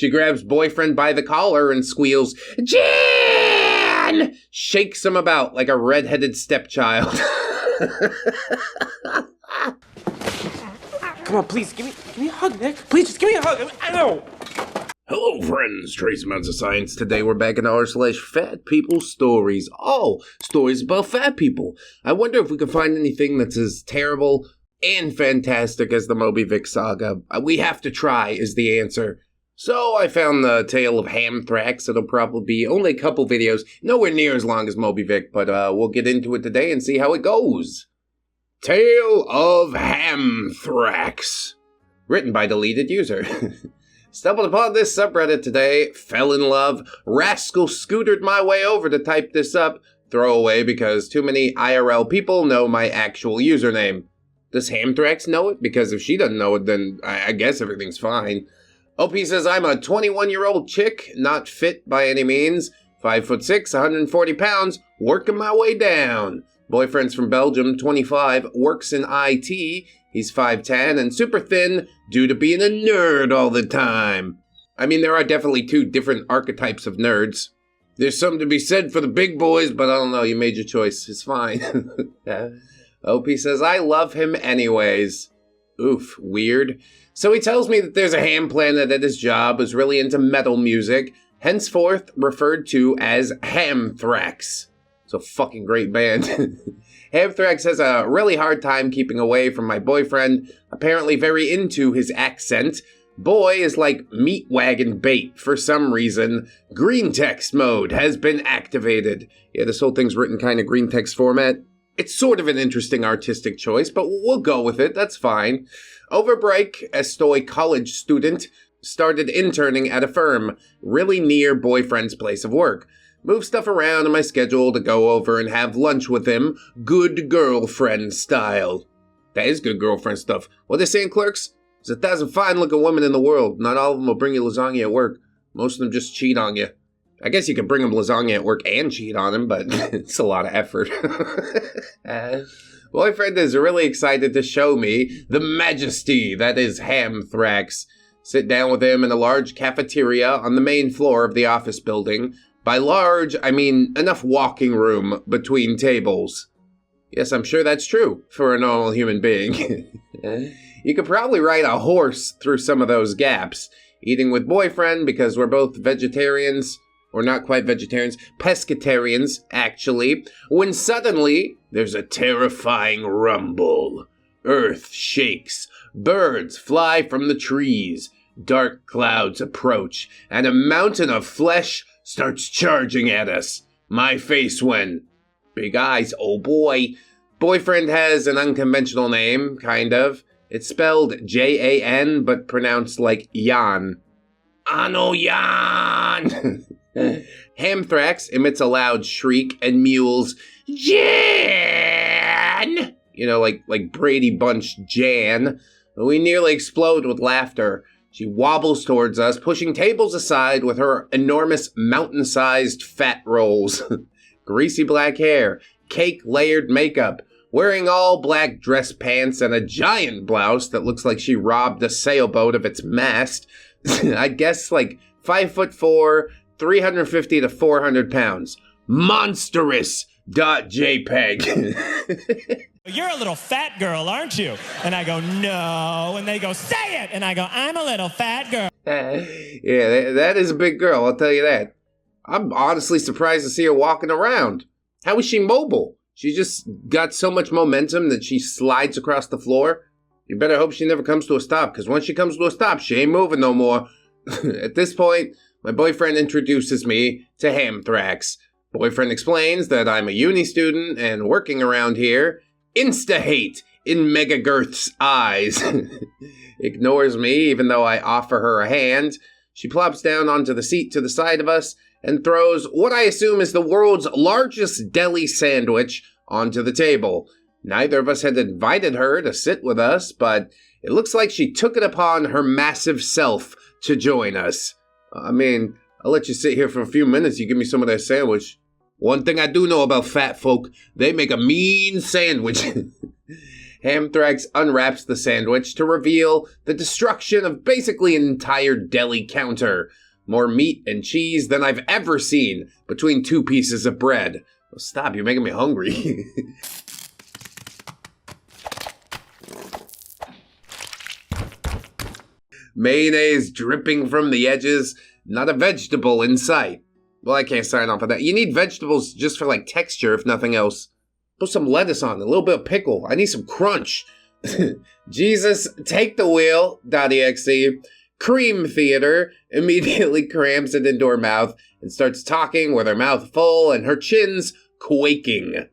She grabs boyfriend by the collar and squeals, "Jan!" Shakes him about like a red-headed stepchild. Come on, please, give me a hug, Nick. Please, just give me a hug. I know. Hello, friends. Trace amounts of science. Today we're back in r/FatPeopleStories. Oh, stories about fat people. I wonder if we can find anything that's as terrible and fantastic as the Moby Vic saga. We have to try, is the answer. So I found the tale of Hamthrax. It'll probably be only a couple videos, nowhere near as long as Moby Vic, but we'll get into it today and see how it goes. Tale of Hamthrax. Written by deleted user. Stumbled upon this subreddit today, fell in love, rascal scootered my way over to type this up, throw away because too many IRL people know my actual username. Does Hamthrax know it? Because if she doesn't know it, then I guess everything's fine. OP says, I'm a 21-year-old chick, not fit by any means, 5'6", 140 pounds, working my way down. Boyfriend's from Belgium, 25, works in IT, he's 5'10", and super thin due to being a nerd all the time. I mean, there are definitely two different archetypes of nerds. There's something to be said for the big boys, but I don't know, you made your choice, it's fine. OP says, I love him anyways. Oof, weird. So he tells me that there's a ham planet at his job who's really into metal music, henceforth referred to as Hamthrax. It's a fucking great band. Hamthrax has a really hard time keeping away from my boyfriend, apparently very into his accent. Boy is like meat wagon bait for some reason. Green text mode has been activated. Yeah, this whole thing's written kind of green text format. It's sort of an interesting artistic choice, but we'll go with it, that's fine. Over break, Estoy college student started interning at a firm really near boyfriend's place of work. Move stuff around in my schedule to go over and have lunch with him, good girlfriend style. That is good girlfriend stuff. What they saying, clerks? There's 1,000 fine-looking women in the world. Not all of them will bring you lasagna at work. Most of them just cheat on you. I guess you could bring him lasagna at work and cheat on him, but it's a lot of effort. Boyfriend is really excited to show me the majesty that is Hamthrax. Sit down with him in a large cafeteria on the main floor of the office building. By large, I mean enough walking room between tables. Yes, I'm sure that's true for a normal human being. You could probably ride a horse through some of those gaps. Eating with boyfriend because we're both vegetarians. Or not quite vegetarians, pescatarians, actually, when suddenly there's a terrifying rumble. Earth shakes, birds fly from the trees, dark clouds approach, and a mountain of flesh starts charging at us. My face when... Big eyes, oh boy. Boyfriend has an unconventional name, kind of. It's spelled Jan, but pronounced like Jan. Ano Jan! Hamthrax emits a loud shriek and mews, Jan! You know, like Brady Bunch Jan. We nearly explode with laughter. She wobbles towards us, pushing tables aside with her enormous mountain-sized fat rolls. Greasy black hair, cake-layered makeup, wearing all black dress pants and a giant blouse that looks like she robbed a sailboat of its mast. I guess like 5'4", 350 to 400 pounds. Monstrous.jpg. You're a little fat girl, aren't you? And I go, no. And they go, say it. And I go, I'm a little fat girl. Yeah, that is a big girl, I'll tell you that. I'm honestly surprised to see her walking around. How is she mobile? She just got so much momentum that she slides across the floor. You better hope she never comes to a stop, because once she comes to a stop, she ain't moving no more. At this point, my boyfriend introduces me to Hamthrax. Boyfriend explains that I'm a uni student and working around here. Insta-hate in Megagirth's eyes. Ignores me even though I offer her a hand. She plops down onto the seat to the side of us and throws what I assume is the world's largest deli sandwich onto the table. Neither of us had invited her to sit with us, but it looks like she took it upon her massive self to join us. I mean, I'll let you sit here for a few minutes. You give me some of that sandwich. One thing I do know about fat folk, they make a mean sandwich. Hamthrax unwraps the sandwich to reveal the destruction of basically an entire deli counter. More meat and cheese than I've ever seen between two pieces of bread. Oh, stop, you're making me hungry. Mayonnaise dripping from the edges, not a vegetable in sight. Well, I can't sign off on that. You need vegetables just for, like, texture, if nothing else. Put some lettuce on, a little bit of pickle. I need some crunch. Jesus, take the wheel, .exe. Cream Theater immediately crams it into her mouth and starts talking with her mouth full and her chin's quaking.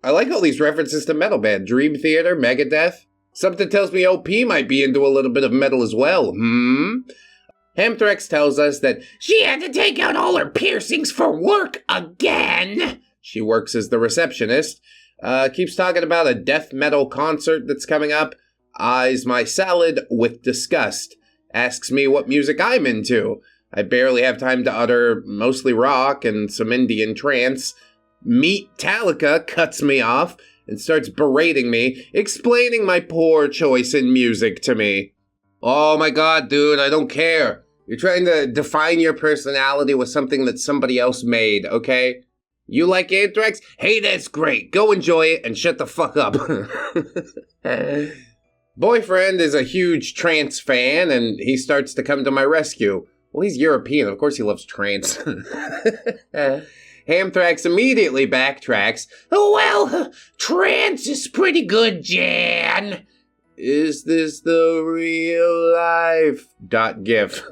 I like all these references to metal band. Dream Theater, Megadeth. Something tells me OP might be into a little bit of metal as well. Hamthrax tells us that she had to take out all her piercings for work again. She works as the receptionist. Keeps talking about a death metal concert that's coming up. Eyes my salad with disgust. Asks me what music I'm into. I barely have time to utter mostly rock and some Indian trance. Metallica cuts me off and starts berating me, explaining my poor choice in music to me. Oh my god, dude, I don't care. You're trying to define your personality with something that somebody else made, okay? You like Anthrax? Hey, that's great. Go enjoy it and shut the fuck up. Boyfriend is a huge trance fan, and he starts to come to my rescue. Well, he's European. Of course he loves trance. Hamthrax immediately backtracks. Oh, well, trance is pretty good, Jan. Is this the real life? .gif.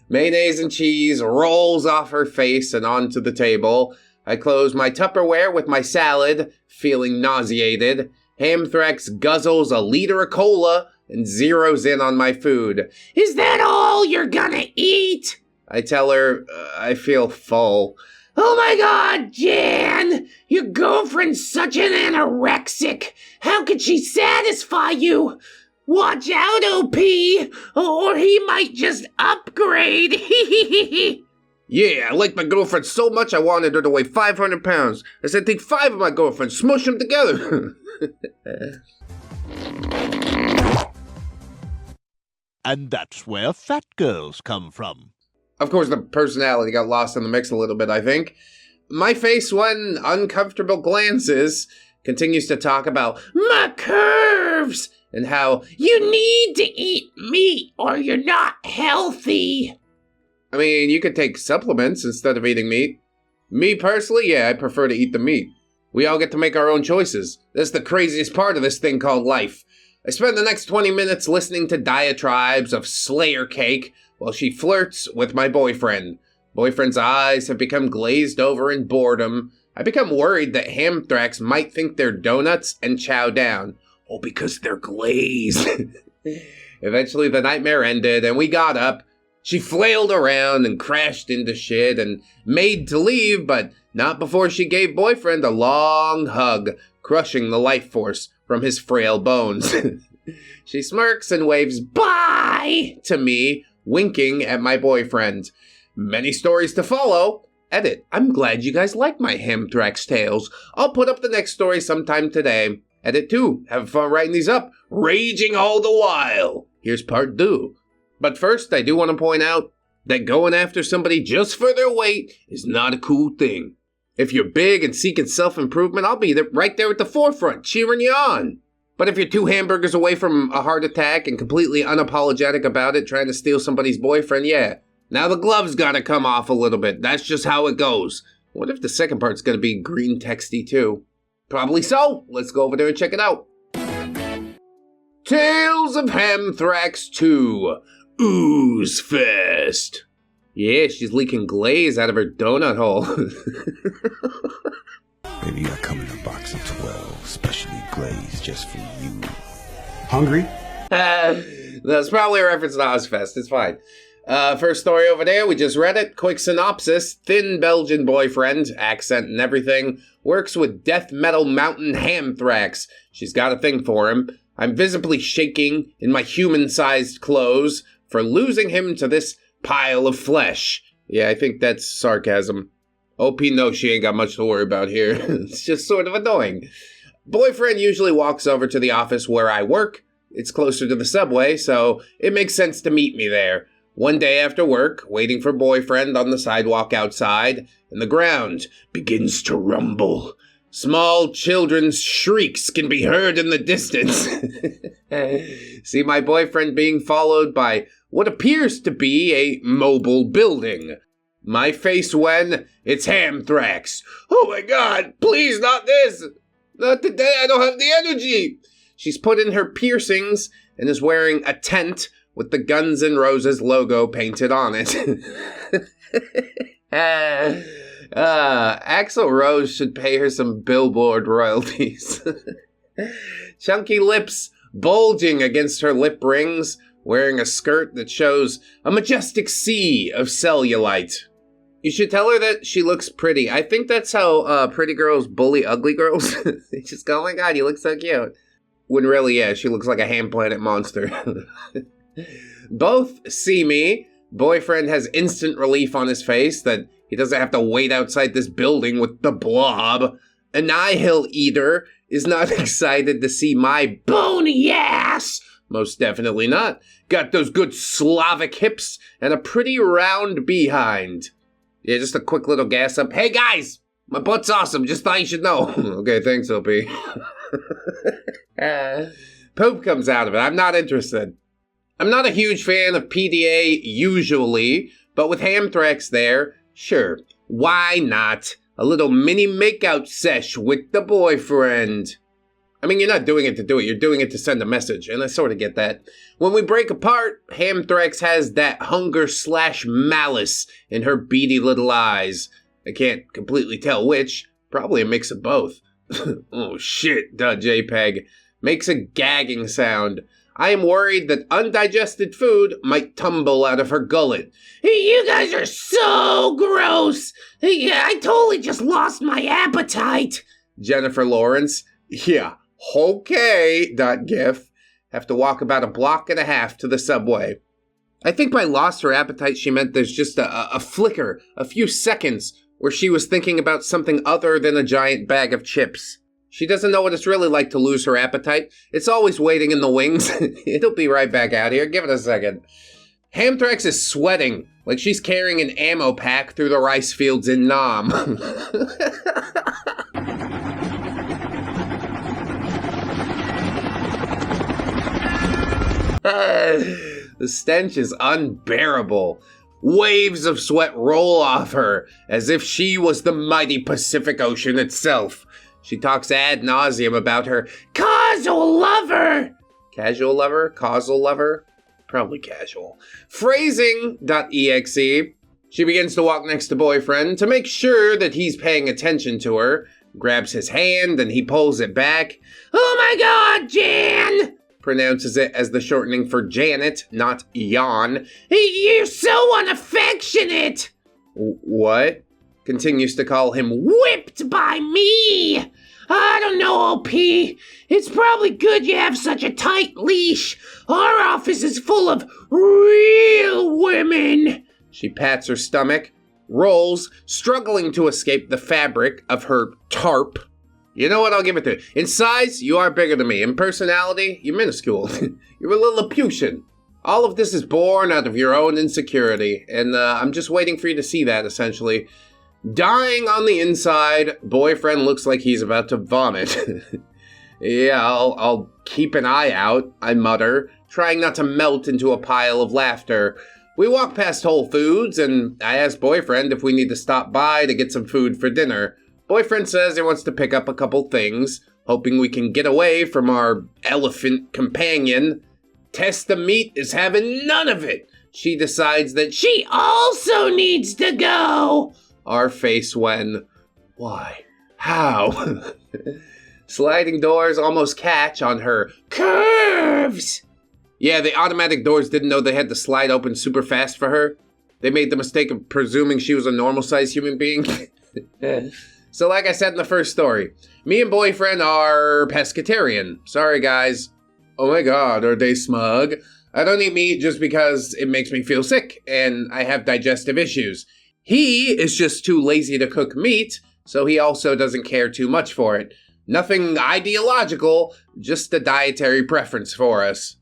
Mayonnaise and cheese rolls off her face and onto the table. I close my Tupperware with my salad, feeling nauseated. Hamthrax guzzles a liter of cola and zeroes in on my food. Is that all you're gonna eat? I tell her I feel full. Oh my god, Jan! Your girlfriend's such an anorexic! How could she satisfy you? Watch out, OP! Or he might just upgrade! Yeah, I like my girlfriend so much I wanted her to weigh 500 pounds. I said take 5 of my girlfriends, smush them together! And that's where fat girls come from. Of course, the personality got lost in the mix a little bit, I think. My face, when uncomfortable glances, continues to talk about my curves and how you need to eat meat or you're not healthy. I mean, you could take supplements instead of eating meat. Me personally, yeah, I prefer to eat the meat. We all get to make our own choices. That's the craziest part of this thing called life. I spend the next 20 minutes listening to diatribes of Slayer cake while she flirts with my boyfriend. Boyfriend's eyes have become glazed over in boredom. I become worried that Hamthrax might think they're donuts and chow down. Oh, because they're glazed. Eventually the nightmare ended and we got up. She flailed around and crashed into shit and made to leave, but not before she gave boyfriend a long hug, crushing the life force from his frail bones. She smirks and waves bye to me, winking at my boyfriend. Many stories to follow. Edit. I'm glad you guys like my Hamthrax tales. I'll put up the next story sometime today. Edit 2. Have fun writing these up. Raging all the while. Here's part 2. But first, I do want to point out that going after somebody just for their weight is not a cool thing. If you're big and seeking self-improvement, I'll be right there at the forefront, cheering you on. But if you're 2 hamburgers away from a heart attack and completely unapologetic about it, trying to steal somebody's boyfriend, yeah. Now the gloves gotta come off a little bit. That's just how it goes. What if the second part's gonna be green texty too? Probably so. Let's go over there and check it out. Tales of Hamthrax 2. Ooze Fest. Yeah, she's leaking glaze out of her donut hole. Baby, I come in a box of 12, specially glazed just for you. Hungry? That's probably a reference to Ozfest. It's fine. First story over there, we just read it. Quick synopsis. Thin Belgian boyfriend, accent and everything, works with death metal mountain Hamthrax. She's got a thing for him. I'm visibly shaking in my human-sized clothes for losing him to this pile of flesh. Yeah, I think that's sarcasm. OP knows she ain't got much to worry about here. It's just sort of annoying. Boyfriend usually walks over to the office where I work. It's closer to the subway, so it makes sense to meet me there. One day after work, waiting for boyfriend on the sidewalk outside, and the ground begins to rumble. Small children's shrieks can be heard in the distance. See my boyfriend being followed by what appears to be a mobile building. My face when it's Hamthrax. Oh my god, please not this! Not today, I don't have the energy! She's put in her piercings and is wearing a tent with the Guns N' Roses logo painted on it. Axl Rose should pay her some Billboard royalties. Chunky lips bulging against her lip rings, wearing a skirt that shows a majestic sea of cellulite. You should tell her that she looks pretty. I think that's how pretty girls bully ugly girls. They just go, oh my god, you look so cute. When really, yeah, she looks like a Ham Planet monster. Both see me. Boyfriend has instant relief on his face that he doesn't have to wait outside this building with the blob. Annihil Eater is not excited to see my bony ass. Most definitely not. Got those good Slavic hips and a pretty round behind. Yeah, just a quick little gas up. Hey guys, my butt's awesome. Just thought you should know. Okay, thanks, OP. Poop comes out of it. I'm not interested. I'm not a huge fan of PDA usually, but with Hamthrax there, sure, why not? A little mini makeout sesh with the boyfriend. I mean, you're not doing it to do it, you're doing it to send a message, and I sort of get that. When we break apart, Hamthrax has that hunger/malice in her beady little eyes. I can't completely tell which, probably a mix of both. Oh shit, JPEG. Makes a gagging sound. I am worried that undigested food might tumble out of her gullet. You guys are so gross! I totally just lost my appetite! Jennifer Lawrence. Yeah, okay, .gif. Have to walk about a block and a half to the subway. I think by lost her appetite she meant there's just a flicker, a few seconds, where she was thinking about something other than a giant bag of chips. She doesn't know what it's really like to lose her appetite. It's always waiting in the wings. It'll be right back out here. Give it a second. Hamthrax is sweating like she's carrying an ammo pack through the rice fields in Nam. The stench is unbearable. Waves of sweat roll off her as if she was the mighty Pacific Ocean itself. She talks ad nauseum about her causal lover. Casual lover? Causal lover? Probably casual. Phrasing.exe. She begins to walk next to boyfriend to make sure that he's paying attention to her. Grabs his hand and he pulls it back. Oh my god, Jan! Pronounces it as the shortening for Janet, not Jan. You're so unaffectionate! What? Continues to call him whipped by me. I don't know, OP. It's probably good you have such a tight leash. Our office is full of real women. She pats her stomach, rolls, struggling to escape the fabric of her tarp. You know what? I'll give it to you. In size, you are bigger than me. In personality, you're minuscule. You're a Lilliputian. All of this is born out of your own insecurity, and I'm just waiting for you to see that, essentially. Dying on the inside, boyfriend looks like he's about to vomit. Yeah, I'll keep an eye out, I mutter, trying not to melt into a pile of laughter. We walk past Whole Foods, and I ask boyfriend if we need to stop by to get some food for dinner. Boyfriend says he wants to pick up a couple things, hoping we can get away from our elephant companion. Testa Meat is having none of it. She decides that she also needs to go. Our face when, why, how? Sliding doors almost catch on her curves. Yeah, the automatic doors didn't know they had to slide open super fast for her. They made the mistake of presuming she was a normal-sized human being. So like I said in the first story, me and boyfriend are pescatarian. Sorry, guys. Oh my god, are they smug? I don't eat meat just because it makes me feel sick, and I have digestive issues. He is just too lazy to cook meat, so he also doesn't care too much for it. Nothing ideological, just a dietary preference for us.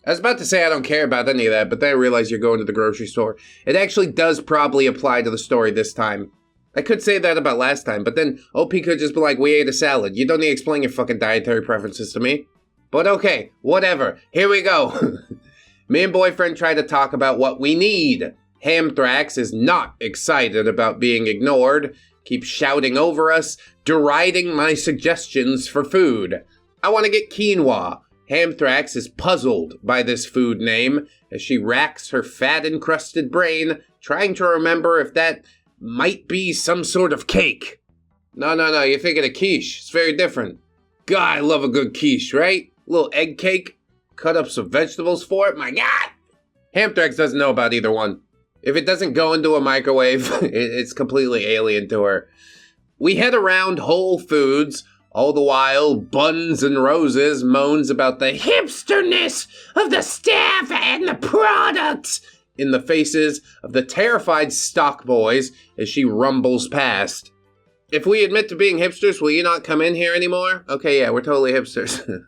I was about to say I don't care about any of that, but then I realized you're going to the grocery store. It actually does probably apply to the story this time. I could say that about last time, but then OP could just be like, we ate a salad. You don't need to explain your fucking dietary preferences to me. But okay, whatever. Here we go. Me and boyfriend try to talk about what we need. Hamthrax is not excited about being ignored, keeps shouting over us, deriding my suggestions for food. I want to get quinoa. Hamthrax is puzzled by this food name as she racks her fat-encrusted brain, trying to remember if that might be some sort of cake. No, you're thinking of quiche. It's very different. God, I love a good quiche, right? Little egg cake, cut up some vegetables for it. My God! Hamthrax doesn't know about either one. If it doesn't go into a microwave, it's completely alien to her. We head around Whole Foods. All the while, Buns and Roses moans about the hipsterness of the staff and the products in the faces of the terrified stock boys as she rumbles past. If we admit to being hipsters, will you not come in here anymore? Okay, yeah, we're totally hipsters.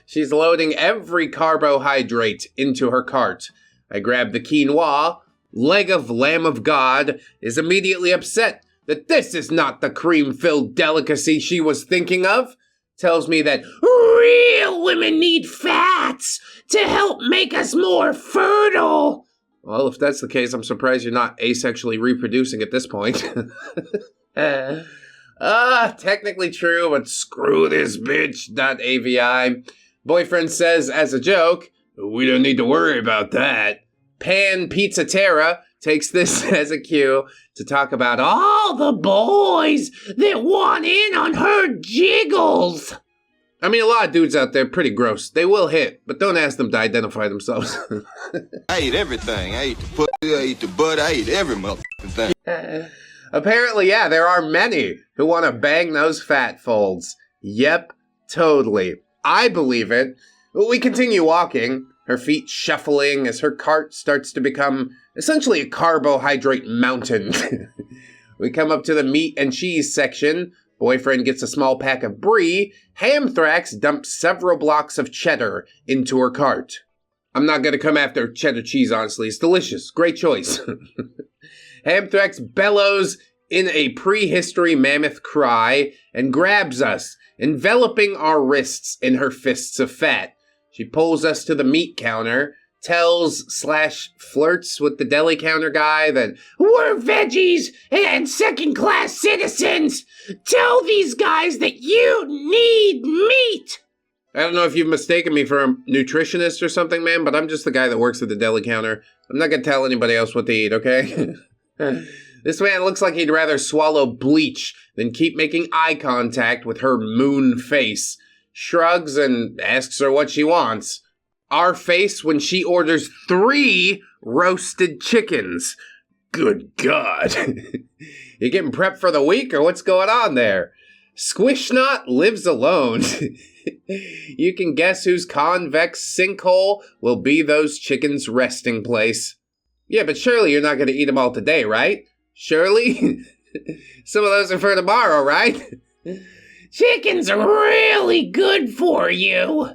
She's loading every carbohydrate into her cart. I grab the quinoa. Leg of Lamb of God is immediately upset that this is not the cream-filled delicacy she was thinking of. Tells me that real women need fats to help make us more fertile. Well, if that's the case, I'm surprised you're not asexually reproducing at this point. Technically true, but screw this bitch.avi. Boyfriend says as a joke, we don't need to worry about that. Pan Pizza Terra takes this as a cue to talk about all the boys that want in on her jiggles. I mean, a lot of dudes out there pretty gross. They will hit, but don't ask them to identify themselves. I eat everything. I eat the pussy, I eat the butt, I eat every motherfucking thing. Apparently, yeah, there are many who want to bang those fat folds. Yep, totally. I believe it. We continue walking, her feet shuffling as her cart starts to become essentially a carbohydrate mountain. We come up to the meat and cheese section. Boyfriend gets a small pack of brie. Hamthrax dumps several blocks of cheddar into her cart. I'm not going to come after cheddar cheese, honestly. It's delicious. Great choice. Hamthrax bellows in a prehistory mammoth cry and grabs us, enveloping our wrists in her fists of fat. She pulls us to the meat counter, tells/flirts with the deli counter guy that we're veggies and second-class citizens. Tell these guys that you need meat. I don't know if you've mistaken me for a nutritionist or something, man, but I'm just the guy that works at the deli counter. I'm not going to tell anybody else what to eat, okay? This man looks like he'd rather swallow bleach than keep making eye contact with her moon face. Shrugs and asks her what she wants. Our face when she orders 3 roasted chickens. Good God. You getting prepped for the week or what's going on there? Squishnot lives alone. You can guess whose convex sinkhole will be those chickens' resting place. Yeah, but surely you're not going to eat them all today, right? Surely? Some of those are for tomorrow, right? Chickens are really good for you.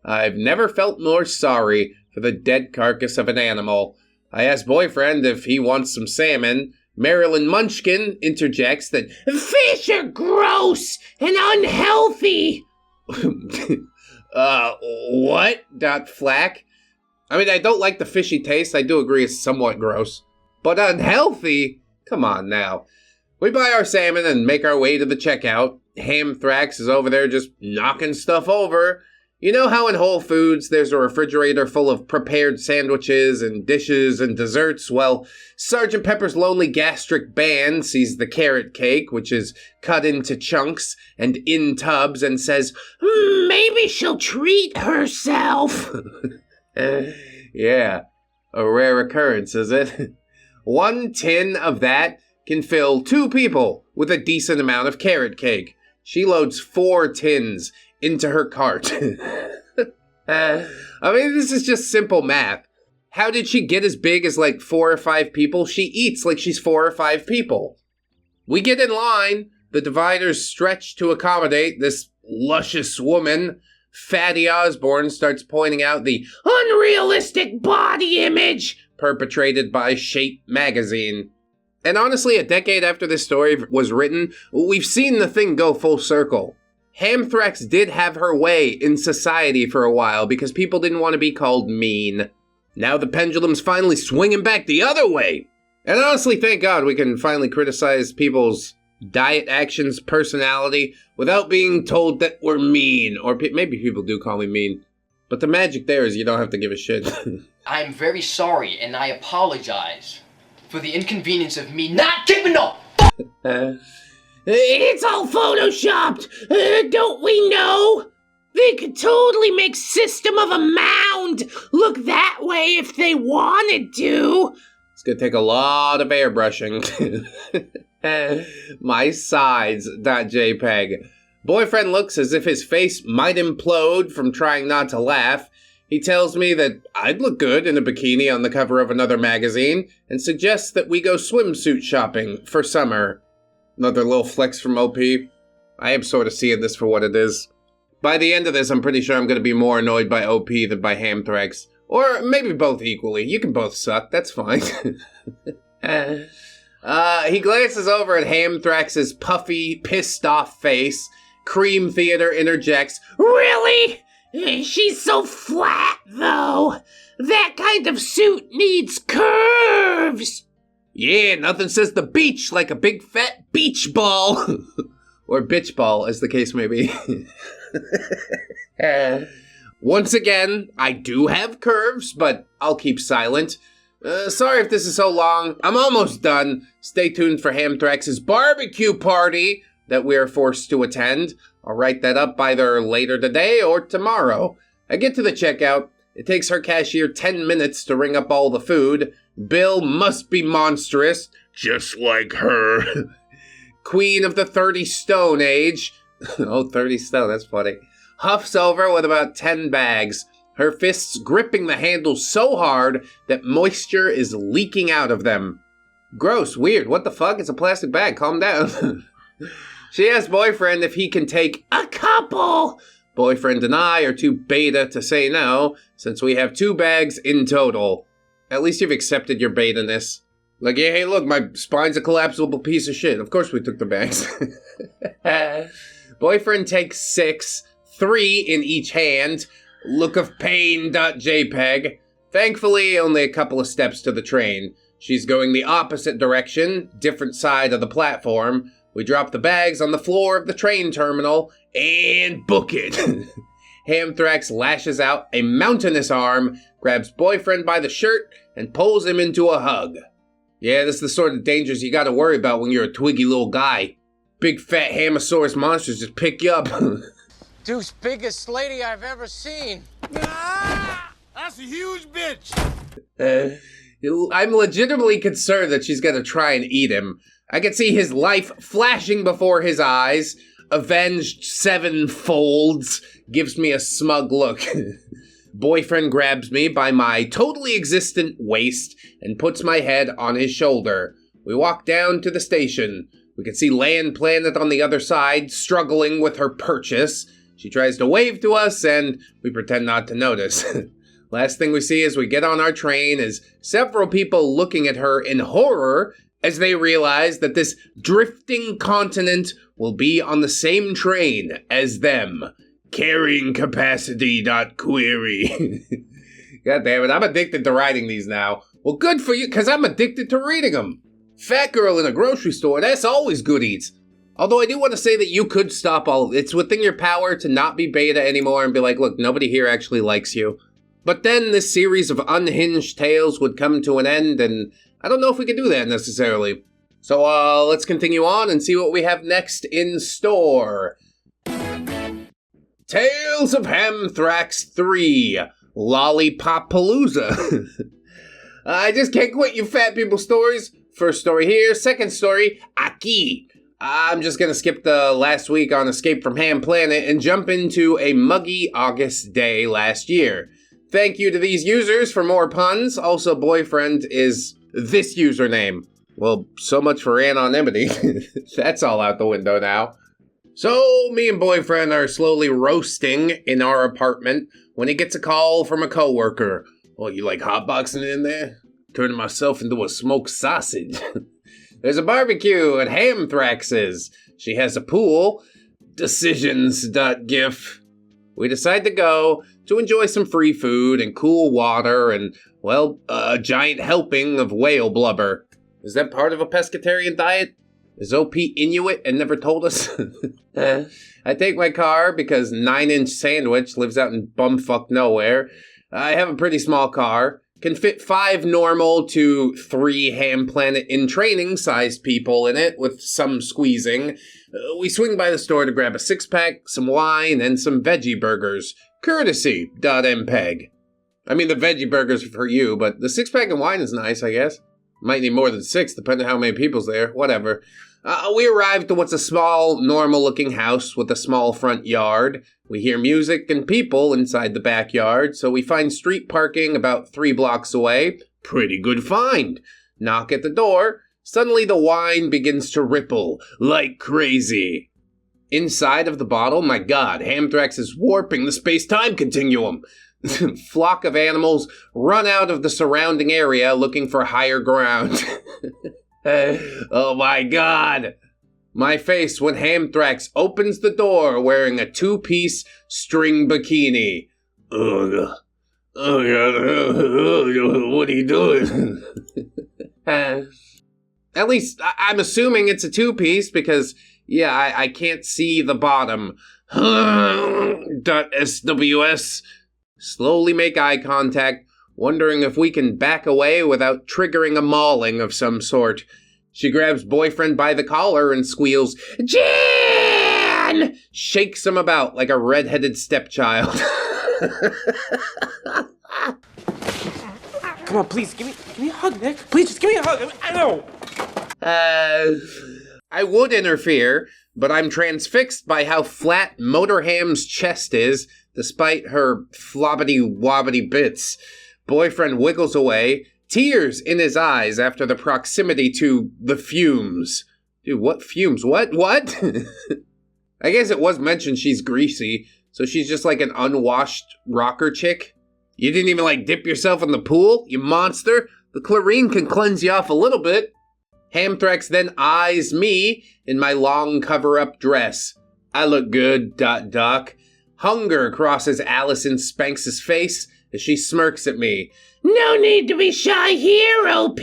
I've never felt more sorry for the dead carcass of an animal. I asked boyfriend if he wants some salmon. Marilyn Munchkin interjects that fish are gross and unhealthy. What? Flack. I mean, I don't like the fishy taste. I do agree it's somewhat gross. But unhealthy? Come on now. We buy our salmon and make our way to the checkout. Hamthrax is over there just knocking stuff over. You know how in Whole Foods there's a refrigerator full of prepared sandwiches and dishes and desserts? Well, Sgt. Pepper's Lonely Gastric Band sees the carrot cake, which is cut into chunks and in tubs, and says, maybe she'll treat herself. Yeah, a rare occurrence, is it? 1 tin of that can fill 2 people with a decent amount of carrot cake. She loads 4 tins into her cart. I mean, this is just simple math. How did she get as big as like 4 or 5 people? She eats like she's 4 or 5 people. We get in line. The dividers stretch to accommodate this luscious woman. Fattie Osborne starts pointing out the unrealistic body image perpetrated by Shape magazine. And honestly, a decade after this story was written, we've seen the thing go full circle. Hamthrax did have her way in society for a while because people didn't want to be called mean. Now the pendulum's finally swinging back the other way. And honestly, thank God we can finally criticize people's diet actions, personality, without being told that we're mean. Or maybe people do call me mean. But the magic there is you don't have to give a shit. I'm very sorry, and I apologize for the inconvenience of me not giving up. It's all photoshopped, don't we know? They could totally make System of a Mound look that way if they wanted to. It's gonna take a lot of airbrushing. My sides.jpg. Boyfriend looks as if his face might implode from trying not to laugh. He tells me that I'd look good in a bikini on the cover of another magazine and suggests that we go swimsuit shopping for summer. Another little flex from OP. I am sort of seeing this for what it is. By the end of this, I'm pretty sure I'm going to be more annoyed by OP than by Hamthrax. Or maybe both equally. You can both suck, that's fine. He glances over at Hamthrax's puffy, pissed-off face. Cream Theater interjects, "Really? She's so flat, though. That kind of suit needs curves." Yeah, nothing says the beach like a big fat beach ball. Or bitch ball, as the case may be. Once again, I do have curves, but I'll keep silent. Sorry if this is so long. I'm almost done. Stay tuned for Hamthrax's barbecue party that we are forced to attend. I'll write that up either later today or tomorrow. I get to the checkout. It takes her cashier 10 minutes to ring up all the food. Bill must be monstrous, just like her. Queen of the 30 Stone Age. Oh, 30 Stone, that's funny. Huffs over with about 10 bags. Her fists gripping the handles so hard that moisture is leaking out of them. Gross, weird, what the fuck? It's a plastic bag, calm down. She asks boyfriend if he can take a couple. Boyfriend and I are too beta to say no, since we have 2 bags in total. At least you've accepted your beta-ness. Like, yeah, hey, look, my spine's a collapsible piece of shit. Of course we took the bags. Boyfriend takes 6, 3 in each hand. Look of pain.jpg. Thankfully, only a couple of steps to the train. She's going the opposite direction, different side of the platform. We drop the bags on the floor of the train terminal and book it. Hamthrax lashes out a mountainous arm, grabs boyfriend by the shirt, and pulls him into a hug. Yeah, this is the sort of dangers you gotta worry about when you're a twiggy little guy. Big fat Hamosaurus monsters just pick you up. Dude's biggest lady I've ever seen. Ah, that's a huge bitch. I'm legitimately concerned that she's gonna try and eat him. I can see his life flashing before his eyes. Avenged 7-folds. Gives me a smug look. Boyfriend grabs me by my totally existent waist and puts my head on his shoulder. We walk down to the station. We can see Land Planet on the other side, struggling with her purchase. She tries to wave to us, and we pretend not to notice. Last thing we see as we get on our train is several people looking at her in horror as they realize that this drifting continent will be on the same train as them. Carrying capacity.query. God damn it, I'm addicted to writing these now. Well, good for you, because I'm addicted to reading them. Fat girl in a grocery store, that's always good eats. Although I do want to say that you could stop all of it. It's within your power to not be beta anymore and be like, look, nobody here actually likes you. But then this series of unhinged tales would come to an end, and I don't know if we could do that necessarily. So let's continue on and see what we have next in store. Tales of Hamthrax 3, Lollipop-palooza. I just can't quit you fat people stories. First story here, second story, aquí. I'm just gonna skip the last week on Escape from Ham Planet and jump into a muggy August day last year. Thank you to these users for more puns. Also, boyfriend is this username. Well, so much for anonymity. That's all out the window now. So, me and boyfriend are slowly roasting in our apartment when he gets a call from a coworker. Oh, you like hotboxing in there? Turning myself into a smoked sausage. There's a barbecue at Hamthrax's. She has a pool. Decisions.gif. We decide to go to enjoy some free food and cool water and, well, a giant helping of whale blubber. Is that part of a pescatarian diet? Is OP Inuit and never told us? I take my car because 9-inch Sandwich lives out in bumfuck nowhere. I have a pretty small car. Can fit 5 normal to 3 Ham Planet in training sized people in it with some squeezing. We swing by the store to grab a 6-pack, some wine, and some veggie burgers. Courtesy.mpeg. I mean, the veggie burgers are for you, but the 6-pack and wine is nice, I guess. Might need more than 6, depending on how many people's there. Whatever. We arrived to what's a small, normal-looking house with a small front yard. We hear music and people inside the backyard, so we find street parking about 3 blocks away. Pretty good find. Knock at the door. Suddenly the wine begins to ripple like crazy. Inside of the bottle, my god, Hamthrax is warping the space-time continuum. Flock of animals run out of the surrounding area looking for higher ground. Oh my god! My face when Hamthrax opens the door wearing a 2-piece string bikini. Ugh. Oh god, what are you doing? At least, I'm assuming it's a 2-piece because, yeah, I can't see the bottom. .SWS. Slowly make eye contact, wondering if we can back away without triggering a mauling of some sort. She grabs boyfriend by the collar and squeals, "Jan!" Shakes him about like a red-headed stepchild. Come on, please, give me a hug, Nick. Please, just give me a hug. I know. I would interfere, but I'm transfixed by how flat Motorham's chest is, despite her flobbity-wobbity bits. Boyfriend wiggles away, tears in his eyes after the proximity to the fumes. Dude, what fumes? What? I guess it was mentioned she's greasy, so she's just like an unwashed rocker chick. You didn't even, dip yourself in the pool, you monster? The chlorine can cleanse you off a little bit. Hamthrax then eyes me in my long cover-up dress. I look good, ... Hunger crosses Allison Spanks' face as she smirks at me. No need to be shy here, OP.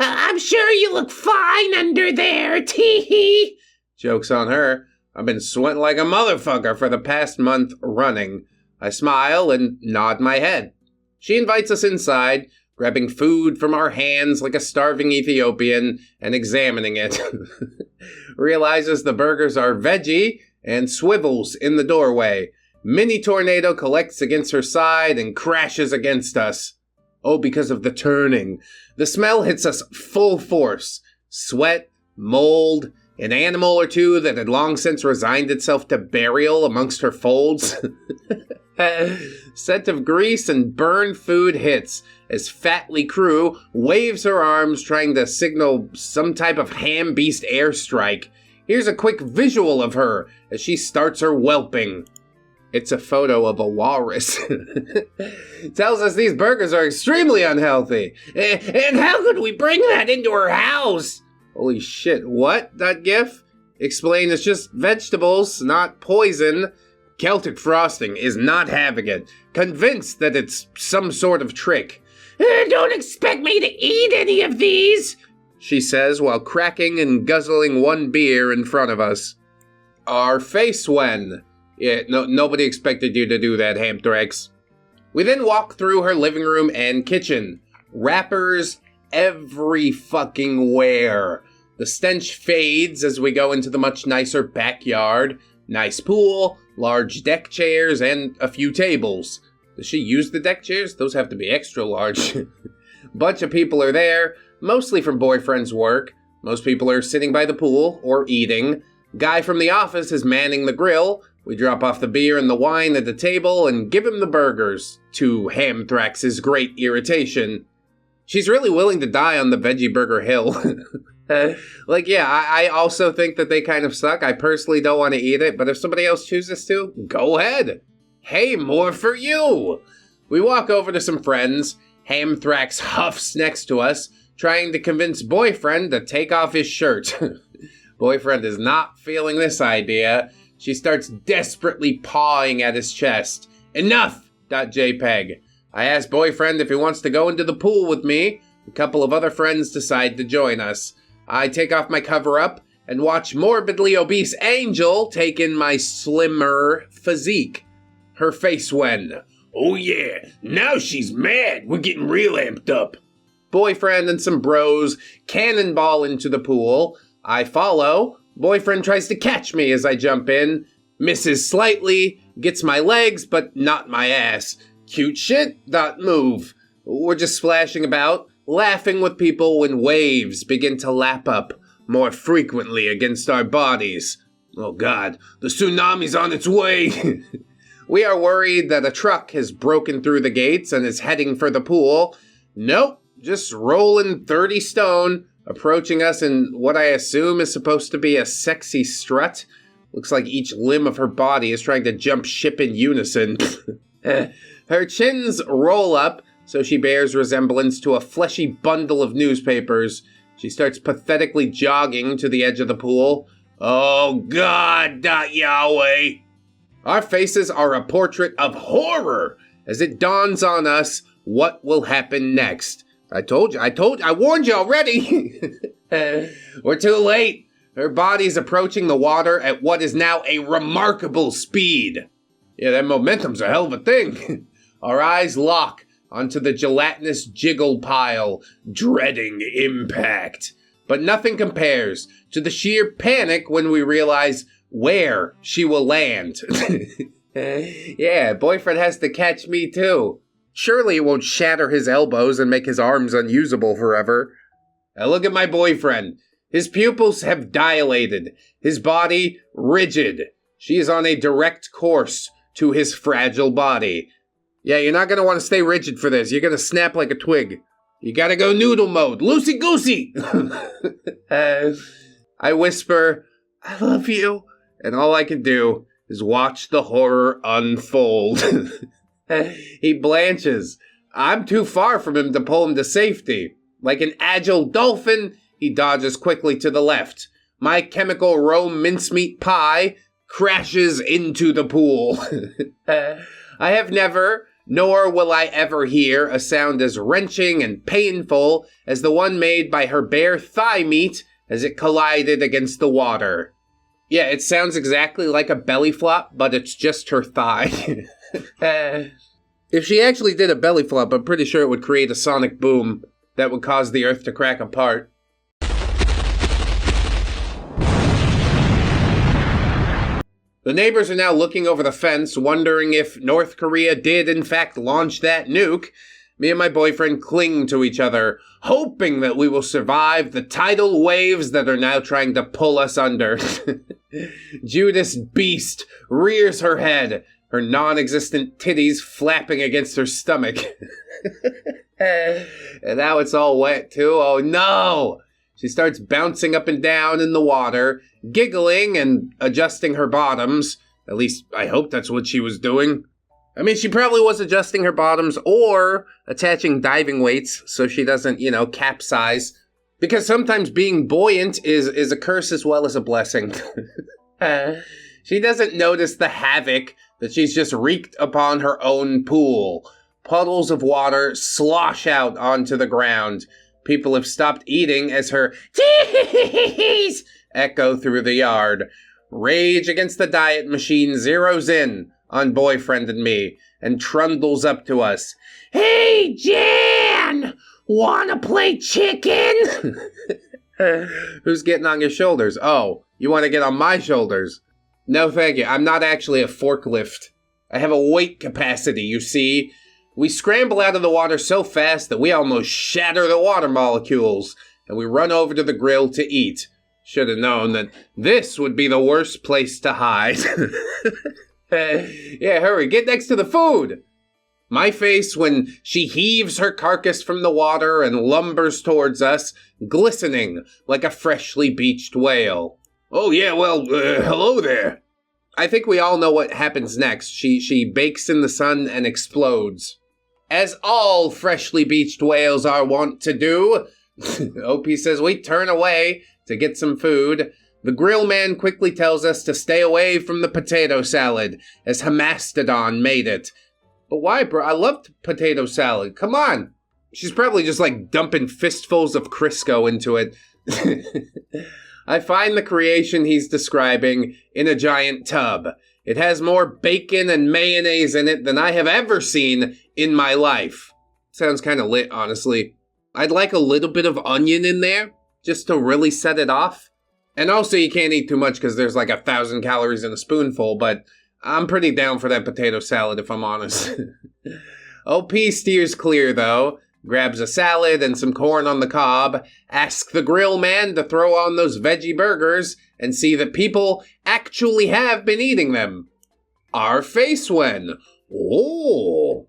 I'm sure you look fine under there, tee-hee. Joke's on her. I've been sweating like a motherfucker for the past month running. I smile and nod my head. She invites us inside, grabbing food from our hands like a starving Ethiopian and examining it. Realizes the burgers are veggie and swivels in the doorway. Mini tornado collects against her side and crashes against us. Oh, because of the turning. The smell hits us full force. Sweat, mold, an animal or two that had long since resigned itself to burial amongst her folds. Scent of grease and burned food hits as Fatlie Crew waves her arms trying to signal some type of ham beast airstrike. Here's a quick visual of her as she starts her whelping. It's a photo of a walrus. Tells us these burgers are extremely unhealthy. And how could we bring that into her house? Holy shit, what? That gif? Explain it's just vegetables, not poison. Celtic Frosting is not having it, convinced that it's some sort of trick. Don't expect me to eat any of these, she says while cracking and guzzling one beer in front of us. Our face when? Yeah, nobody expected you to do that, Hamthrax. We then walk through her living room and kitchen. Wrappers every fucking where. The stench fades as we go into the much nicer backyard. Nice pool, large deck chairs, and a few tables. Does she use the deck chairs? Those have to be extra large. Bunch of people are there, mostly from boyfriend's work. Most people are sitting by the pool or eating. Guy from the office is manning the grill. We drop off the beer and the wine at the table and give him the burgers, to Hamthrax's great irritation. She's really willing to die on the veggie burger hill. I also think that they kind of suck. I personally don't want to eat it, but if somebody else chooses to, go ahead. Hey, more for you. We walk over to some friends. Hamthrax huffs next to us, trying to convince boyfriend to take off his shirt. Boyfriend is not feeling this idea. She starts desperately pawing at his chest. Enough.jpg. I ask boyfriend if he wants to go into the pool with me. A couple of other friends decide to join us. I take off my cover-up and watch morbidly obese Angel take in my slimmer physique. Her face when, oh yeah, now she's mad. We're getting real amped up. Boyfriend and some bros cannonball into the pool. I follow. Boyfriend tries to catch me as I jump in. Misses slightly. Gets my legs, but not my ass. Cute shit, not move. We're just splashing about, laughing with people when waves begin to lap up more frequently against our bodies. Oh God, the tsunami's on its way. We are worried that a truck has broken through the gates and is heading for the pool. Nope, just rolling 30 stone, approaching us in what I assume is supposed to be a sexy strut. Looks like each limb of her body is trying to jump ship in unison. Her chins roll up, so she bears resemblance to a fleshy bundle of newspapers. She starts pathetically jogging to the edge of the pool. Oh God, Yahweh! Our faces are a portrait of horror as it dawns on us what will happen next. I warned you already! We're too late. Her body's approaching the water at what is now a remarkable speed. Yeah, that momentum's a hell of a thing. Our eyes lock onto the gelatinous jiggle pile, dreading impact. But nothing compares to the sheer panic when we realize where she will land. Yeah, boyfriend has to catch me too. Surely it won't shatter his elbows and make his arms unusable forever. Now look at my boyfriend. His pupils have dilated, his body rigid. She is on a direct course to his fragile body. Yeah, you're not going to want to stay rigid for this. You're going to snap like a twig. You got to go noodle mode. Loosey-goosey. I whisper, I love you. And all I can do is watch the horror unfold. He blanches. I'm too far from him to pull him to safety. Like an agile dolphin, he dodges quickly to the left. My chemical Rome mincemeat pie crashes into the pool. I have never, nor will I ever hear a sound as wrenching and painful as the one made by her bare thigh meat as it collided against the water. Yeah, it sounds exactly like a belly flop, but it's just her thigh. If she actually did a belly flop, I'm pretty sure it would create a sonic boom that would cause the earth to crack apart. The neighbors are now looking over the fence, wondering if North Korea did in fact launch that nuke. Me and my boyfriend cling to each other, hoping that we will survive the tidal waves that are now trying to pull us under. Judas Beast rears her head, her non-existent titties flapping against her stomach. And now it's all wet too. Oh no! She starts bouncing up and down in the water, giggling and adjusting her bottoms. At least, I hope that's what she was doing. I mean, she probably was adjusting her bottoms or attaching diving weights so she doesn't, capsize. Because sometimes being buoyant is a curse as well as a blessing. She doesn't notice the havoc that she's just wreaked upon her own pool. Puddles of water slosh out onto the ground. People have stopped eating as her tees echo through the yard. Rage against the diet machine zeroes in on boyfriend and me and trundles up to us. Hey, Jan! Wanna play chicken? Who's getting on your shoulders? Oh, you want to get on my shoulders? No, thank you. I'm not actually a forklift. I have a weight capacity, you see. We scramble out of the water so fast that we almost shatter the water molecules, and we run over to the grill to eat. Should have known that this would be the worst place to hide. Yeah, hurry, get next to the food. My face when she heaves her carcass from the water and lumbers towards us, glistening like a freshly beached whale. Oh yeah, well, hello there. I think we all know what happens next. She bakes in the sun and explodes. As all freshly beached whales are wont to do, OP says we turn away to get some food. The grill man quickly tells us to stay away from the potato salad, as Hamastodon made it. But why, bro? I loved potato salad. Come on. She's probably just like dumping fistfuls of Crisco into it. I find the creation he's describing in a giant tub. It has more bacon and mayonnaise in it than I have ever seen in my life. Sounds kind of lit, honestly. I'd like a little bit of onion in there, just to really set it off. And also you can't eat too much because there's like 1,000 calories in a spoonful, but I'm pretty down for that potato salad if I'm honest. OP steers clear though, grabs a salad and some corn on the cob, asks the grill man to throw on those veggie burgers and see that people actually have been eating them. Our face when. Oh.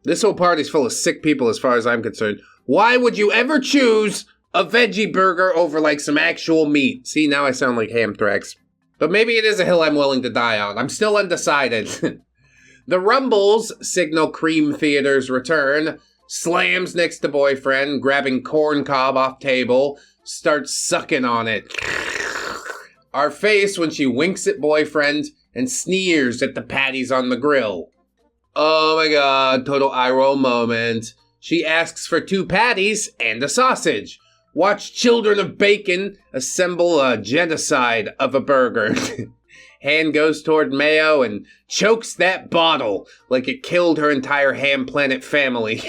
This whole party's full of sick people as far as I'm concerned. Why would you ever choose a veggie burger over like some actual meat? See, now I sound like Hamthrax. But maybe it is a hill I'm willing to die on. I'm still undecided. The Rumbles signal Cream Theater's return. Slams next to boyfriend, grabbing corn cob off table, starts sucking on it. Our face when she winks at boyfriend and sneers at the patties on the grill. Oh my god, total eye roll moment. She asks for 2 patties and a sausage. Watch children of bacon assemble a genocide of a burger. Hand goes toward mayo and chokes that bottle like it killed her entire Ham Planet family.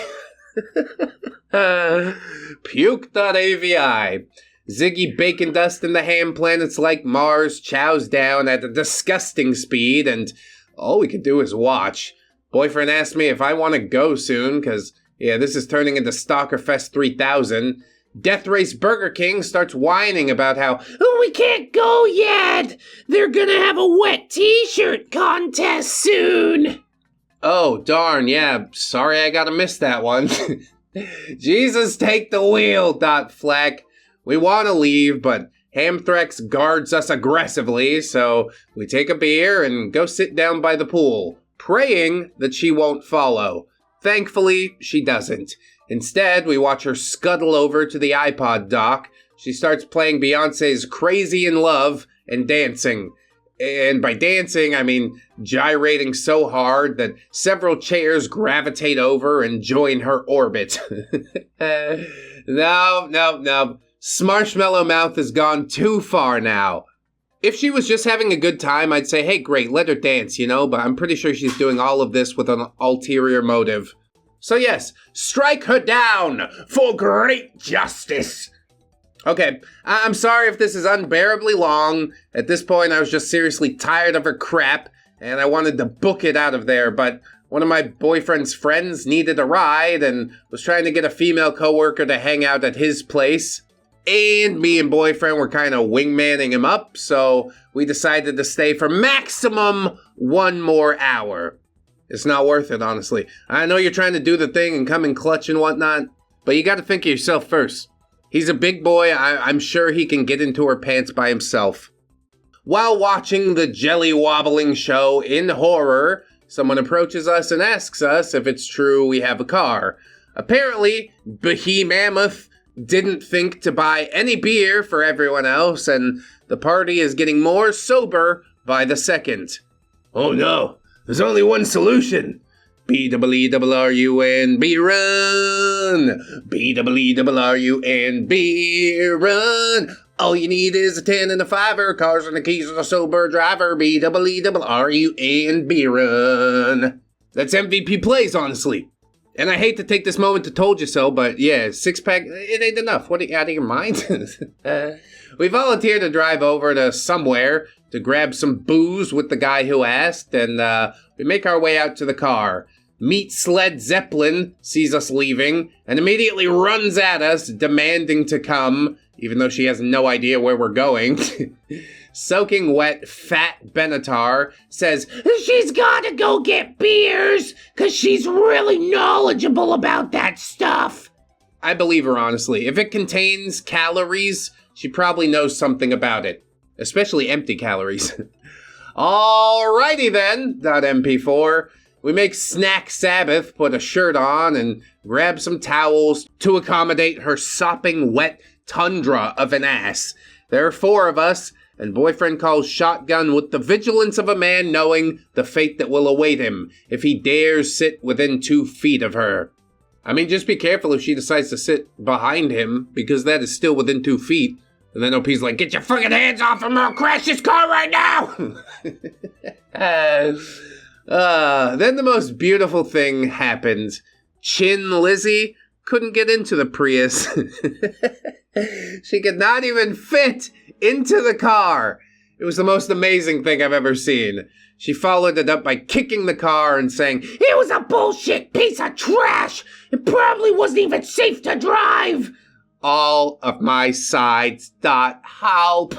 Puke.avi. Ziggy Bacon Dust in the Ham Planets like Mars chows down at a disgusting speed, and all we could do is watch. Boyfriend asked me if I want to go soon, because, yeah, this is turning into Stalkerfest 3000. Death Race Burger King starts whining about how, oh, we can't go yet! They're gonna have a wet t-shirt contest soon! Oh, darn, yeah, sorry I gotta miss that one. Jesus, take the wheel, Fleck. We want to leave, but Hamthrax guards us aggressively, so we take a beer and go sit down by the pool, praying that she won't follow. Thankfully, she doesn't. Instead, we watch her scuttle over to the iPod dock. She starts playing Beyonce's Crazy in Love and dancing. And by dancing, I mean gyrating so hard that several chairs gravitate over and join her orbit. No. Smarshmallow Mouth has gone too far now. If she was just having a good time, I'd say, hey, great, let her dance, but I'm pretty sure she's doing all of this with an ulterior motive. So yes, strike her down for great justice. Okay, I'm sorry if this is unbearably long. At this point, I was just seriously tired of her crap, and I wanted to book it out of there, but one of my boyfriend's friends needed a ride and was trying to get a female coworker to hang out at his place. And me and boyfriend were kind of wingmanning him up, so we decided to stay for maximum 1 more hour. It's not worth it, honestly. I know you're trying to do the thing and come in clutch and whatnot, but you gotta think of yourself first. He's a big boy. I'm sure he can get into her pants by himself. While watching the jelly wobbling show in horror, someone approaches us and asks us if it's true we have a car. Apparently, Behemoth didn't think to buy any beer for everyone else, and the party is getting more sober by the second. Oh no, there's only one solution. B-double-E-double-R-U-N-B run. B-double-E-double-R-U-N-B run. All you need is a 10 and a 5-er, cars and the keys of a sober driver. B-double-E-double-R-U-N-B run. That's MVP plays, honestly. And I hate to take this moment to told you so, but yeah, 6-pack, it ain't enough. What, are you out of your mind? We volunteered to drive over to somewhere to grab some booze with the guy who asked, and we make our way out to the car. Meet Sled Zeppelin sees us leaving and immediately runs at us, demanding to come. even though she has no idea where we're going. Soaking wet Fat Benatar says, she's gotta go get beers, cause she's really knowledgeable about that stuff. I believe her, honestly. If it contains calories, she probably knows something about it. Especially empty calories. Alrighty then, .mp4. We make Snack Sabbath put a shirt on and grab some towels to accommodate her sopping wet tundra of an ass. There are 4 of us, and boyfriend calls shotgun with the vigilance of a man knowing the fate that will await him if he dares sit within 2 feet of her. I mean, just be careful if she decides to sit behind him, because that is still within 2 feet. And then OP's like, get your fucking hands off him or I'll crash this car right now! Then the most beautiful thing happens. Chin Lizzie couldn't get into the Prius. She could not even fit into the car. It was the most amazing thing I've ever seen. She followed it up by kicking the car and saying, it was a bullshit piece of trash. It probably wasn't even safe to drive. All of my sides help.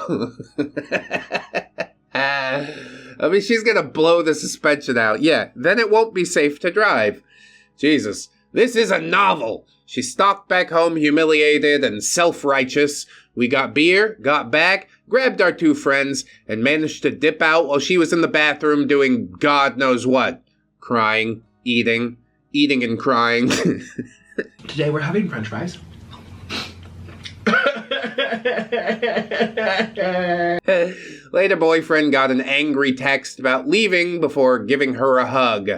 I mean, she's gonna blow the suspension out. Yeah, then it won't be safe to drive. Jesus, this is a novel. She stalked back home humiliated and self-righteous. We got beer, got back, grabbed our 2 friends, and managed to dip out while she was in the bathroom doing God knows what. Crying, eating and crying. Today we're having french fries. Later, boyfriend got an angry text about leaving before giving her a hug.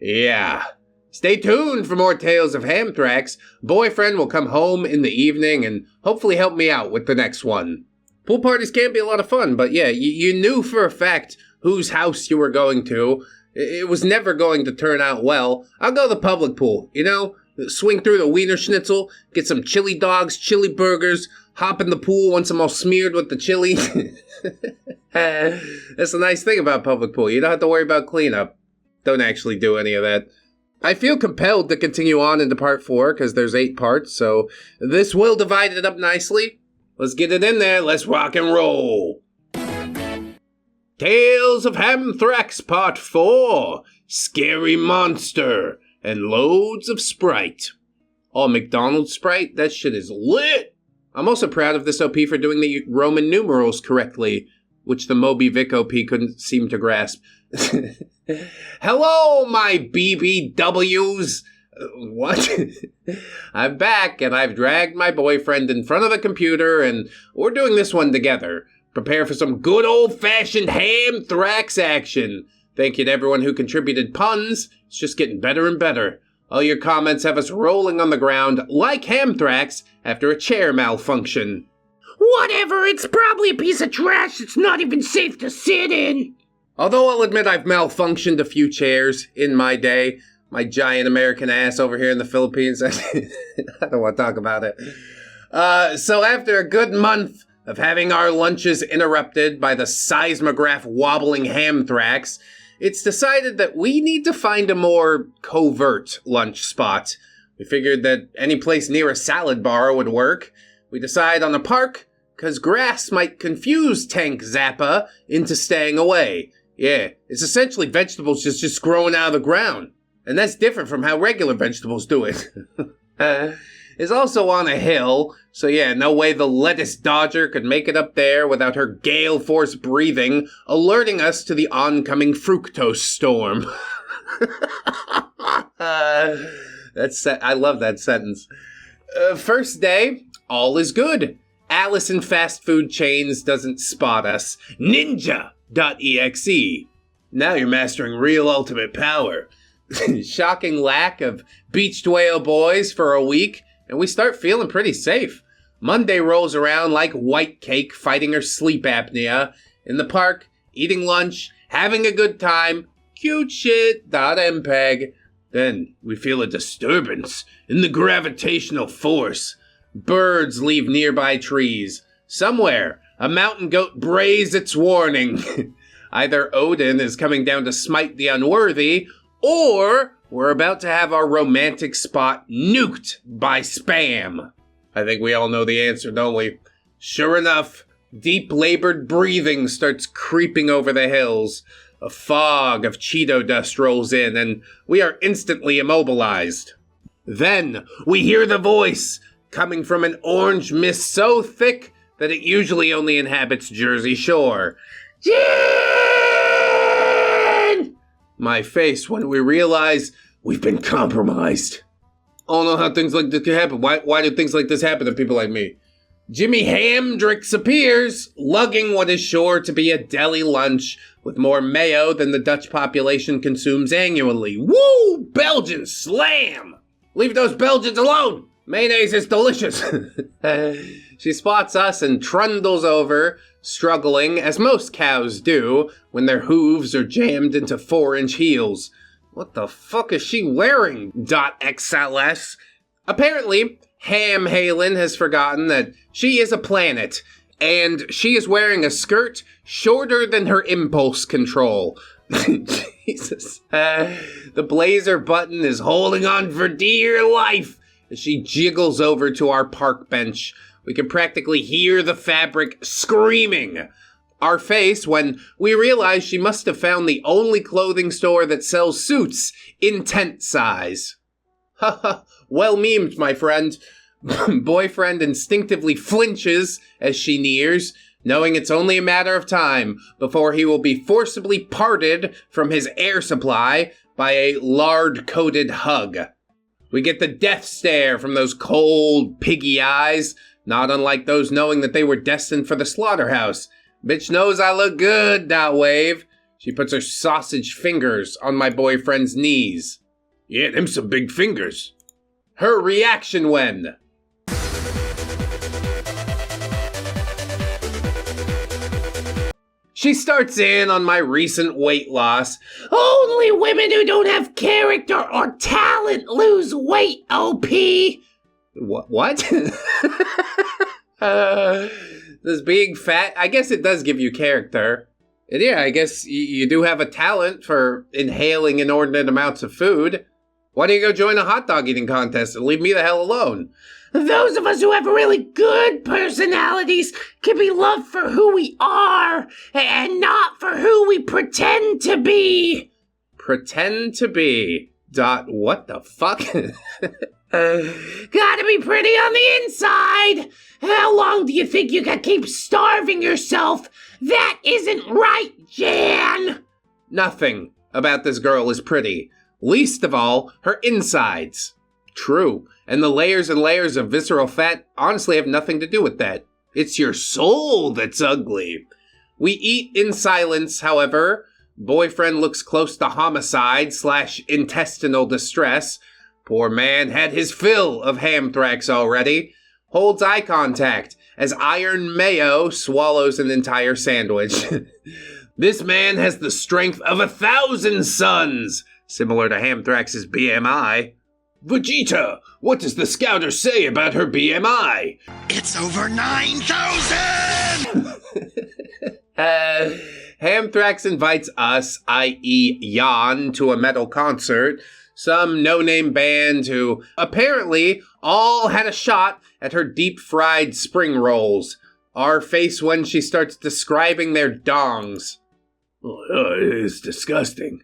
Yeah. Stay tuned for more tales of Hamthrax. Boyfriend will come home in the evening and hopefully help me out with the next one. Pool parties can be a lot of fun, but yeah, you knew for a fact whose house you were going to. It was never going to turn out well. I'll go to the public pool, you know? Swing through the Wiener Schnitzel, get some chili dogs, chili burgers, hop in the pool once I'm all smeared with the chili. That's the nice thing about public pool. You don't have to worry about cleanup. Don't actually do any of that. I feel compelled to continue on into part 4 because there's 8 parts, so this will divide it up nicely. Let's get it in there. Let's rock and roll. Tales of Hamthrax Part 4. Scary Monster. And loads of Sprite. Oh, McDonald's Sprite? That shit is lit! I'm also proud of this OP for doing the Roman numerals correctly, which the Moby Vic OP couldn't seem to grasp. Hello, my BBWs! What? I'm back, and I've dragged my boyfriend in front of the computer, and we're doing this one together. Prepare for some good old-fashioned Hamthrax action. Thank you to everyone who contributed puns. It's just getting better and better. All your comments have us rolling on the ground like Hamthrax after a chair malfunction. Whatever, it's probably a piece of trash that's not even safe to sit in. Although I'll admit I've malfunctioned a few chairs in my day. My giant American ass over here in the Philippines. I don't want to talk about it. So after a good month of having our lunches interrupted by the seismograph wobbling Hamthrax, it's decided that we need to find a more covert lunch spot. We figured that any place near a salad bar would work. We decide on a park, because grass might confuse Tank Zappa into staying away. Yeah, it's essentially vegetables just growing out of the ground. And that's different from how regular vegetables do it. It's also on a hill, so yeah, no way the lettuce dodger could make it up there without her gale force breathing, alerting us to the oncoming fructose storm. I love that sentence. First day, all is good. Alice in fast food chains doesn't spot us. Ninja.exe. Now you're mastering real ultimate power. Shocking lack of beached whale boys for a week, and we start feeling pretty safe. Monday rolls around like white cake fighting her sleep apnea. In the park, eating lunch, having a good time. Cute shit. .mpeg. Then we feel a disturbance in the gravitational force. Birds leave nearby trees. Somewhere, a mountain goat brays its warning. Either Odin is coming down to smite the unworthy, or we're about to have our romantic spot nuked by spam. I think we all know the answer, don't we? Sure enough, deep labored breathing starts creeping over the hills. A fog of Cheeto dust rolls in, and we are instantly immobilized. Then we hear the voice coming from an orange mist so thick that it usually only inhabits Jersey Shore. Jen! My face when we realize we've been compromised. I don't know how things like this can happen. Why do things like this happen to people like me? Jimmy Hamthrax appears, lugging what is sure to be a deli lunch with more mayo than the Dutch population consumes annually. Woo! Belgian slam! Leave those Belgians alone! Mayonnaise is delicious. She spots us and trundles over, struggling, as most cows do, when their hooves are jammed into 4-inch heels. What the fuck is she wearing? .xls. Apparently, Ham Halen has forgotten that she is a planet, and she is wearing a skirt shorter than her impulse control. Jesus. The blazer button is holding on for dear life as she jiggles over to our park bench. We can practically hear the fabric screaming. Our face when we realize she must have found the only clothing store that sells suits in tent size. Haha, well memed, my friend. Boyfriend instinctively flinches as she nears, knowing it's only a matter of time before he will be forcibly parted from his air supply by a lard-coated hug. We get the death stare from those cold, piggy eyes, not unlike those knowing that they were destined for the slaughterhouse. Bitch knows I look good, that wave. She puts her sausage fingers on my boyfriend's knees. Yeah, them some big fingers. Her reaction when... She starts in on my recent weight loss. Only women who don't have character or talent lose weight, OP. What? This being fat, I guess it does give you character. And yeah, I guess you do have a talent for inhaling inordinate amounts of food. Why don't you go join a hot dog eating contest and leave me the hell alone? Those of us who have really good personalities can be loved for who we are and not for who we pretend to be. Pretend to be. What the fuck? Gotta be pretty on the inside. How long do you think you can keep starving yourself? That isn't right, Jan. Nothing about this girl is pretty. Least of all, her insides. True, and the layers and layers of visceral fat honestly have nothing to do with that. It's your soul that's ugly. We eat in silence, however. Boyfriend looks close to homicide/intestinal distress. Poor man had his fill of Hamthrax already. Holds eye contact as Iron Mayo swallows an entire sandwich. This man has the strength of 1,000 suns, similar to Hamthrax's BMI. Vegeta, what does the scouter say about her BMI? It's over 9,000! Hamthrax invites us, i.e. Jan, to a metal concert. Some no-name band who apparently all had a shot at her deep-fried spring rolls. Our face when she starts describing their dongs. It's disgusting.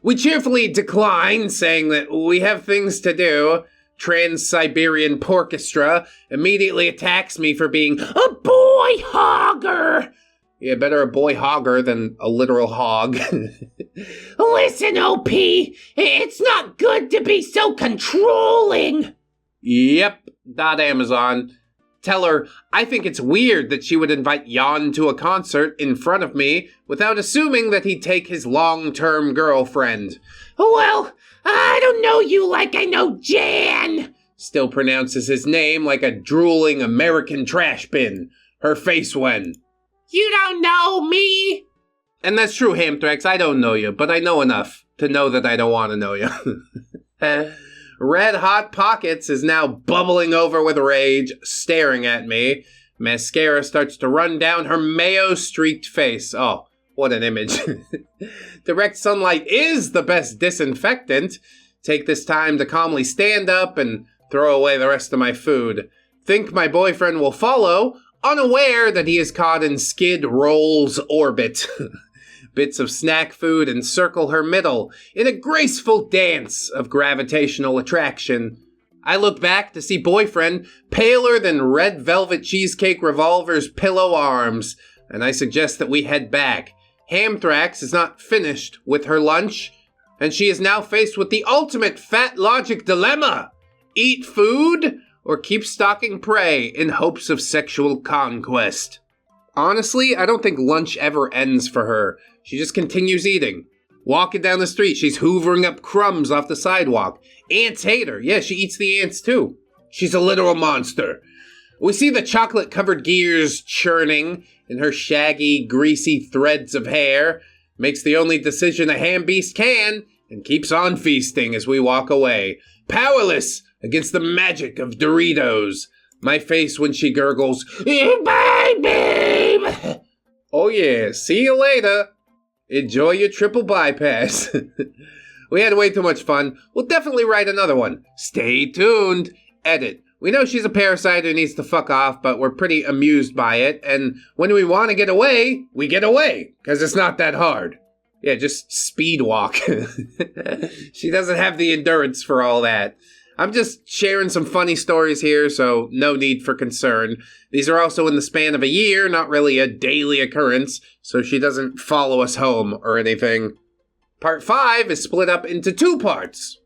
We cheerfully decline, saying that we have things to do. Trans-Siberian Porchestra immediately attacks me for being a boy hogger. Yeah, better a boy hogger than a literal hog. Listen, OP, it's not good to be so controlling. Yep, Amazon. Tell her I think it's weird that she would invite Jan to a concert in front of me without assuming that he'd take his long-term girlfriend. Well, I don't know you like I know Jan. Still pronounces his name like a drooling American trash bin. Her face when... You don't know me. And that's true, Hamthrax, I don't know you, but I know enough to know that I don't want to know you. Red Hot Pockets is now bubbling over with rage, staring at me. Mascara starts to run down her mayo-streaked face. Oh, what an image. Direct sunlight is the best disinfectant. Take this time to calmly stand up and throw away the rest of my food. Think my boyfriend will follow, unaware that he is caught in Skid Roll's orbit. Bits of snack food encircle her middle in a graceful dance of gravitational attraction. I look back to see boyfriend paler than Red Velvet Cheesecake Revolver's pillow arms, and I suggest that we head back. Hamthrax is not finished with her lunch, and she is now faced with the ultimate fat logic dilemma. Eat food or keep stalking prey in hopes of sexual conquest. Honestly, I don't think lunch ever ends for her. She just continues eating. Walking down the street, she's hoovering up crumbs off the sidewalk. Ants hate her. Yeah, she eats the ants too. She's a literal monster. We see the chocolate-covered gears churning in her shaggy, greasy threads of hair. Makes the only decision a ham beast can and keeps on feasting as we walk away. Powerless against the magic of Doritos. My face when she gurgles, "Bye, babe!" Oh yeah, see you later. Enjoy your triple bypass. We had way too much fun. We'll definitely write another one. Stay tuned. Edit. We know she's a parasite who needs to fuck off, but we're pretty amused by it. And when we want to get away, we get away. Because it's not that hard. Yeah, just speed walk. She doesn't have the endurance for all that. I'm just sharing some funny stories here, so no need for concern. These are also in the span of a year, not really a daily occurrence, so she doesn't follow us home or anything. Part 5 is split up into 2 parts.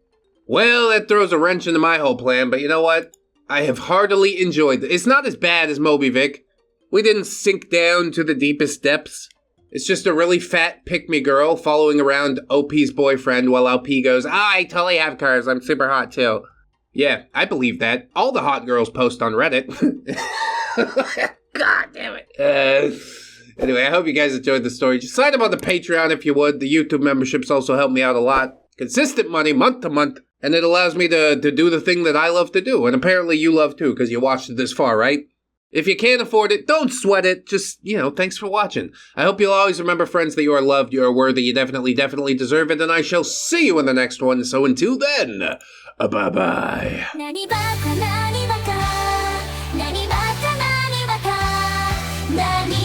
Well, that throws a wrench into my whole plan, but you know what? I have heartily enjoyed it. It's not as bad as Moby Vic. We didn't sink down to the deepest depths. It's just a really fat pick-me girl following around OP's boyfriend while OP goes, I totally have cars, I'm super hot too. Yeah, I believe that. All the hot girls post on Reddit. God damn it. Anyway, I hope you guys enjoyed the story. Just sign up on the Patreon if you would. The YouTube memberships also help me out a lot. Consistent money, month to month. And it allows me to do the thing that I love to do. And apparently you love too, because you watched it this far, right? If you can't afford it, don't sweat it. Just, thanks for watching. I hope you'll always remember, friends, that you are loved, you are worthy, you definitely deserve it. And I shall see you in the next one. So until then, bye-bye. 何バカ何バカ何バカ何バカ何